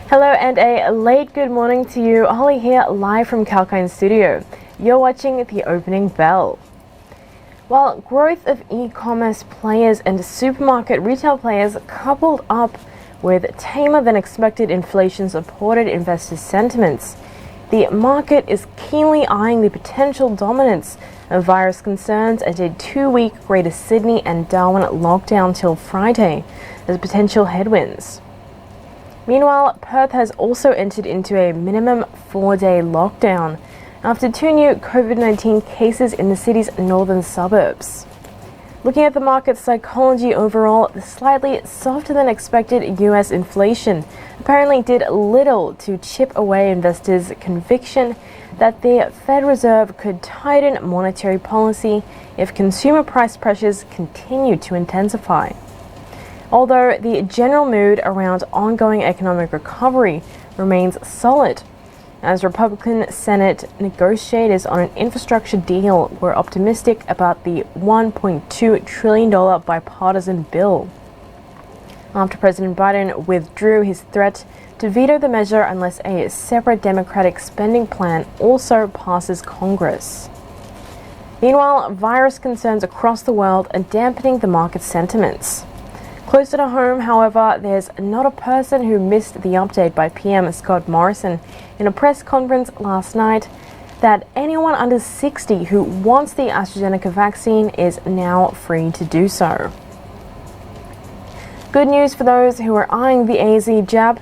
Hello and a late good morning to you. Holly here, live from 𝐊𝐴𝐴 studio. You're watching the opening bell. While growth of e-commerce players and supermarket retail players coupled up with tamer than expected inflation supported investor sentiments, the market is keenly eyeing the potential dominance of virus concerns and a 2-week Greater Sydney and Darwin lockdown till Friday as potential headwinds. Meanwhile, Perth has also entered into a minimum 4-day lockdown after 2 new COVID-19 cases in the city's northern suburbs. Looking at the market psychology overall, the slightly softer than expected US inflation apparently did little to chip away investors' conviction that the Fed Reserve could tighten monetary policy if consumer price pressures continue to intensify. Although the general mood around ongoing economic recovery remains solid, as Republican Senate negotiators on an infrastructure deal were optimistic about the $1.2 trillion bipartisan bill, after President Biden withdrew his threat to veto the measure unless a separate Democratic spending plan also passes Congress. Meanwhile, virus concerns across the world are dampening the market sentiments. Closer to home, however, there's not a person who missed the update by PM Scott Morrison in a press conference last night that anyone under 60 who wants the AstraZeneca vaccine is now free to do so. Good news for those who are eyeing the AZ jab,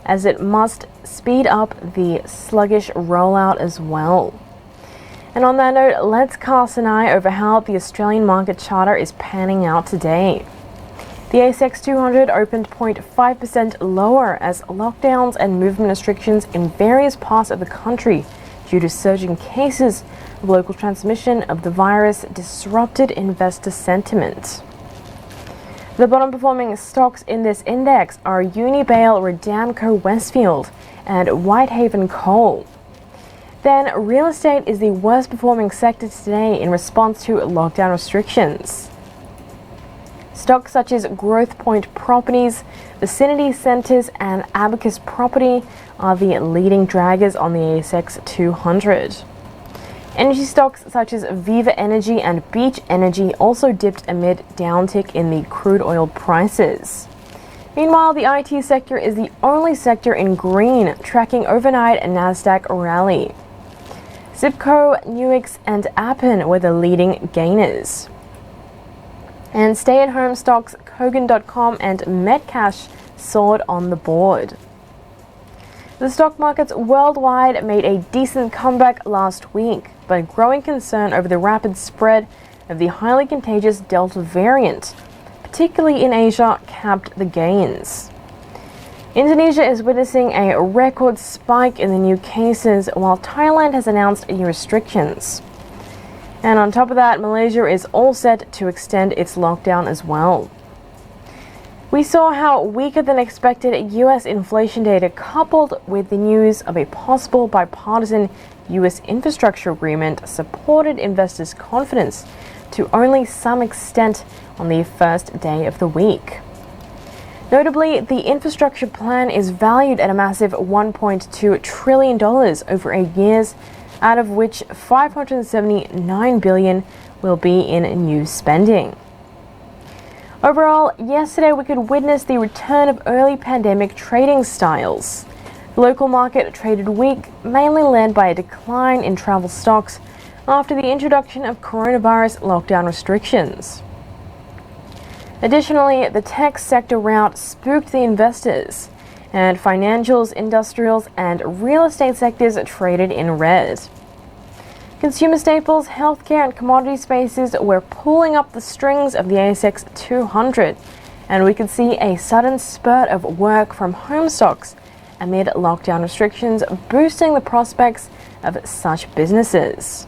as it must speed up the sluggish rollout as well. And on that note, let's cast an eye over how the Australian market charter is panning out today. The ASX 200 opened 0.5% lower as lockdowns and movement restrictions in various parts of the country due to surging cases of local transmission of the virus disrupted investor sentiment. The bottom performing stocks in this index are Unibail Rodamco Westfield and Whitehaven Coal. Then real estate is the worst performing sector today in response to lockdown restrictions. Stocks such as Growth Point Properties, Vicinity Centres and Abacus Property are the leading draggers on the ASX 200. Energy stocks such as Viva Energy and Beach Energy also dipped amid downtick in the crude oil prices. Meanwhile, the IT sector is the only sector in green, tracking overnight a Nasdaq rally. Zipco, Nuix and Appen were the leading gainers. And stay-at-home stocks Kogan.com and Metcash soared on the board. The stock markets worldwide made a decent comeback last week, but growing concern over the rapid spread of the highly contagious Delta variant, particularly in Asia, capped the gains. Indonesia is witnessing a record spike in the new cases, while Thailand has announced new restrictions. And on top of that, Malaysia is all set to extend its lockdown as well. We saw how weaker than expected US inflation data coupled with the news of a possible bipartisan US infrastructure agreement supported investors' confidence to only some extent on the first day of the week. Notably, the infrastructure plan is valued at a massive $1.2 trillion over 8 years, out of which $579 billion will be in new spending. Overall, yesterday we could witness the return of early pandemic trading styles. The local market traded weak, mainly led by a decline in travel stocks after the introduction of coronavirus lockdown restrictions. Additionally, the tech sector rout spooked the investors, and financials, industrials, and real estate sectors traded in red. Consumer staples, healthcare, and commodity spaces were pulling up the strings of the ASX 200, and we could see a sudden spurt of work from home stocks amid lockdown restrictions, boosting the prospects of such businesses.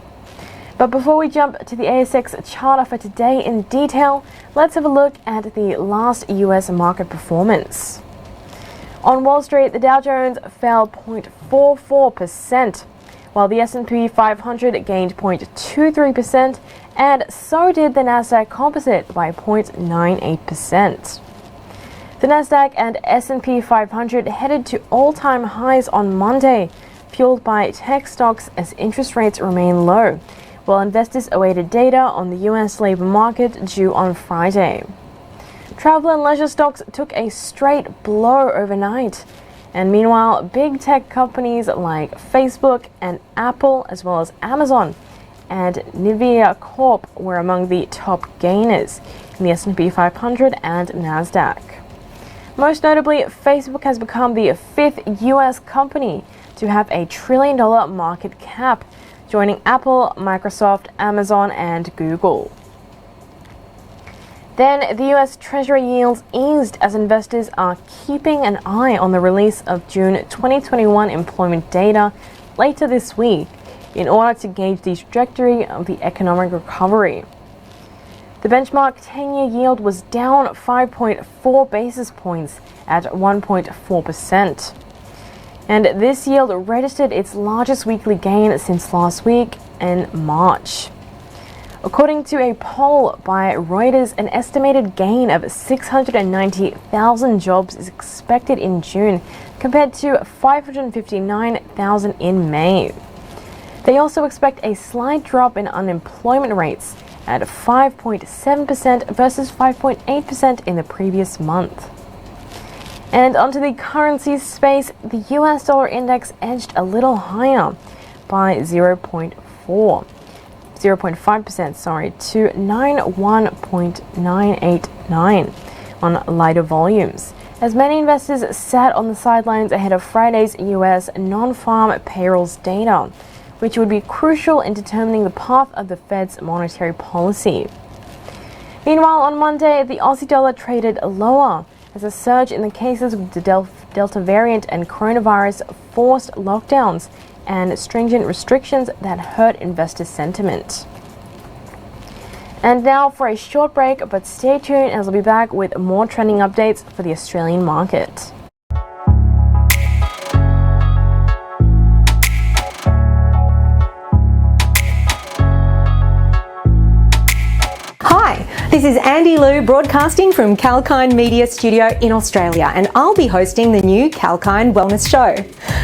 But before we jump to the ASX charter for today in detail, let's have a look at the last US market performance. On Wall Street, the Dow Jones fell 0.44%, while the S&P 500 gained 0.23%, and so did the Nasdaq Composite by 0.98%. The Nasdaq and S&P 500 headed to all-time highs on Monday, fueled by tech stocks as interest rates remain low, while investors awaited data on the US labor market due on Friday. Travel and leisure stocks took a straight blow overnight. And meanwhile, big tech companies like Facebook and Apple, as well as Amazon and Nvidia Corp, were among the top gainers in the S&P 500 and Nasdaq. Most notably, Facebook has become the 5th US company to have a $1 trillion market cap, joining Apple, Microsoft, Amazon, and Google. Then, the US Treasury yields eased as investors are keeping an eye on the release of June 2021 employment data later this week in order to gauge the trajectory of the economic recovery. The benchmark 10-year yield was down 5.4 basis points at 1.4%. And this yield registered its largest weekly gain since last week in March. According to a poll by Reuters, an estimated gain of 690,000 jobs is expected in June, compared to 559,000 in May. They also expect a slight drop in unemployment rates at 5.7% versus 5.8% in the previous month. And onto the currency space, the US dollar index edged a little higher by 0.5% to 91.989 on lighter volumes, as many investors sat on the sidelines ahead of Friday's US non-farm payrolls data, which would be crucial in determining the path of the Fed's monetary policy. Meanwhile, on Monday, the Aussie dollar traded lower as a surge in the cases with the Delta variant and coronavirus forced lockdowns and stringent restrictions that hurt investor sentiment. And now for a short break, but stay tuned as I'll be back with more trending updates for the Australian market. This is Andy Liu broadcasting from 𝐊𝐚𝐥𝐤𝐢𝐧𝐞 Media Studio in Australia, and I'll be hosting the new 𝐊𝐚𝐺 Wellness Show.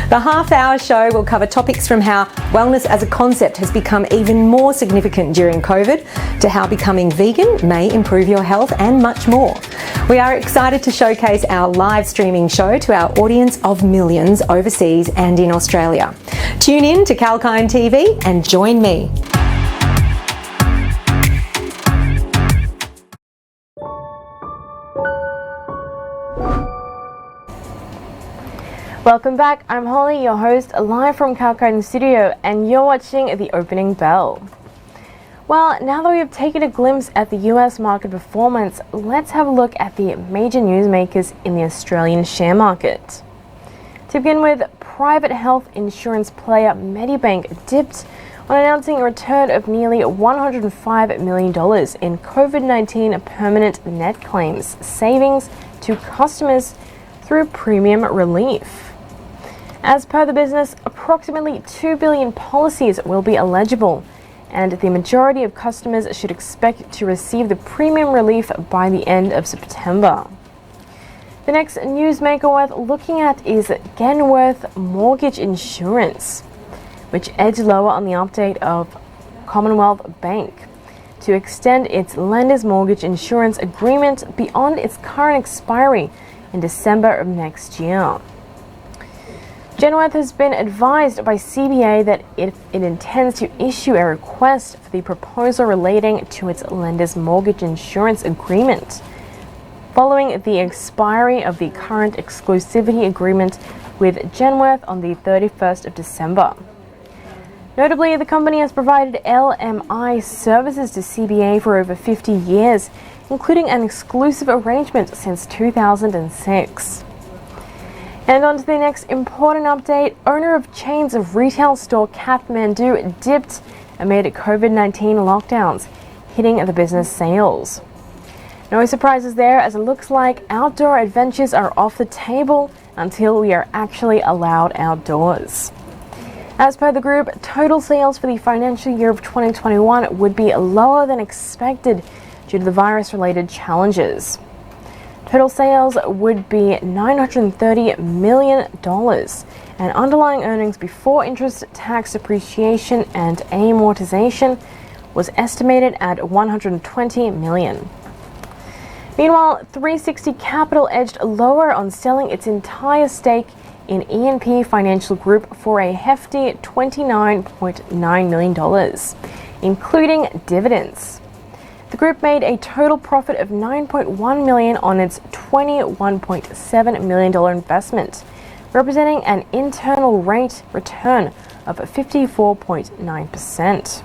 The half-hour show will cover topics from how wellness as a concept has become even more significant during COVID, to how becoming vegan may improve your health, and much more. We are excited to showcase our live streaming show to our audience of millions overseas and in Australia. Tune in to 𝐊𝐚𝐺 TV and join me. Welcome back, I'm Holly, your host, live from 𝐊𝐚𝐺 Studio, and you're watching The Opening Bell. Well, now that we have taken a glimpse at the US market performance, let's have a look at the major newsmakers in the Australian share market. To begin with, private health insurance player Medibank dipped on announcing a return of nearly $105 million in COVID-19 permanent net claims savings to customers through premium relief. As per the business, approximately 2 billion policies will be eligible, and the majority of customers should expect to receive the premium relief by the end of September. The next newsmaker worth looking at is Genworth Mortgage Insurance, which edged lower on the update of Commonwealth Bank to extend its lender's mortgage insurance agreement beyond its current expiry in December of next year. Genworth has been advised by CBA that it intends to issue a request for the proposal relating to its lender's mortgage insurance agreement, following the expiry of the current exclusivity agreement with Genworth on the 31st of December. Notably, the company has provided LMI services to CBA for over 50 years, including an exclusive arrangement since 2006. And on to the next important update, owner of chains of retail store Kathmandu dipped amid COVID-19 lockdowns, hitting the business sales. No surprises there, as it looks like outdoor adventures are off the table until we are actually allowed outdoors. As per the group, total sales for the financial year of 2021 would be lower than expected due to the virus-related challenges. Total sales would be $930 million, and underlying earnings before interest, tax, depreciation, and amortization was estimated at $120 million. Meanwhile, 360 Capital edged lower on selling its entire stake in E&P Financial Group for a hefty $29.9 million, including dividends. The group made a total profit of $9.1 million on its $21.7 million investment, representing an internal rate return of 54.9%.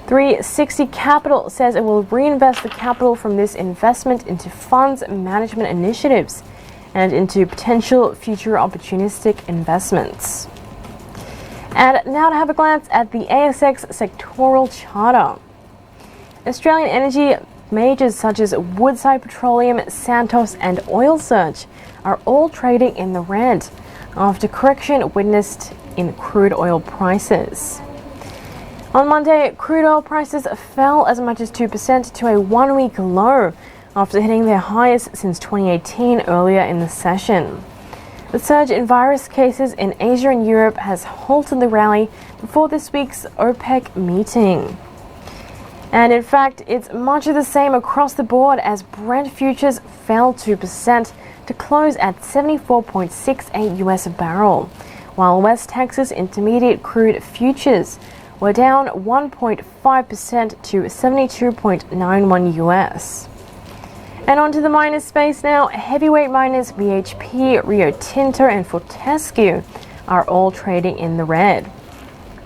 360 Capital says it will reinvest the capital from this investment into funds management initiatives and into potential future opportunistic investments. And now to have a glance at the ASX sectoral charter. Australian energy majors such as Woodside Petroleum, Santos and Oil Search are all trading in the red after correction witnessed in crude oil prices. On Monday, crude oil prices fell as much as 2% to a one-week low after hitting their highest since 2018 earlier in the session. The surge in virus cases in Asia and Europe has halted the rally before this week's OPEC meeting. And in fact, it's much of the same across the board as Brent futures fell 2% to close at $74.68 a barrel, while West Texas Intermediate crude futures were down 1.5% to $72.91 US. And onto the miners space now. Heavyweight miners BHP, Rio Tinto and Fortescue are all trading in the red.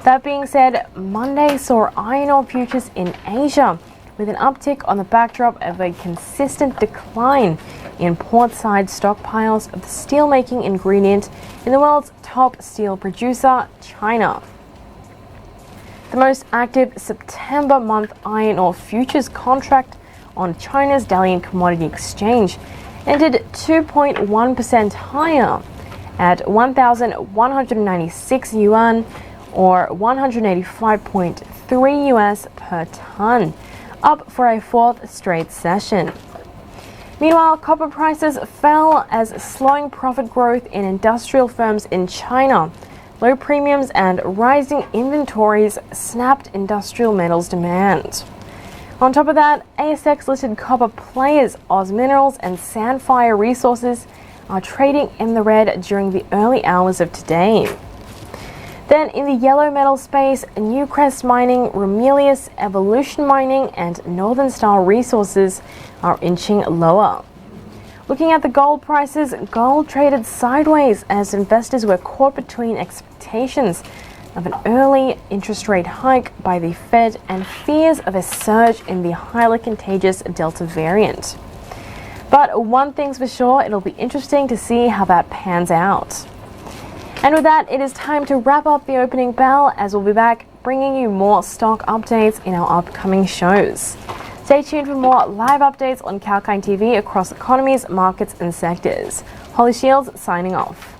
That being said, Monday saw iron ore futures in Asia with an uptick on the backdrop of a consistent decline in port-side stockpiles of the steel-making ingredient in the world's top steel producer, China. The most active September month iron ore futures contract on China's Dalian Commodity Exchange ended 2.1% higher at 1,196 yuan or 185.3 US per ton, up for a fourth straight session. Meanwhile, copper prices fell as slowing profit growth in industrial firms in China, low premiums and rising inventories snapped industrial metals demand. On top of that, ASX-listed copper players Oz Minerals and Sandfire Resources are trading in the red during the early hours of today. Then in the yellow metal space, Newcrest Mining, Ramelius, Evolution Mining and Northern Star Resources are inching lower. Looking at the gold prices, gold traded sideways as investors were caught between expectations of an early interest rate hike by the Fed and fears of a surge in the highly contagious Delta variant. But one thing's for sure, it'll be interesting to see how that pans out. And with that, it is time to wrap up the opening bell, as we'll be back bringing you more stock updates in our upcoming shows. Stay tuned for more live updates on 𝐊𝐴𝐼𝐴 TV across economies, markets and sectors. Holly Shields signing off.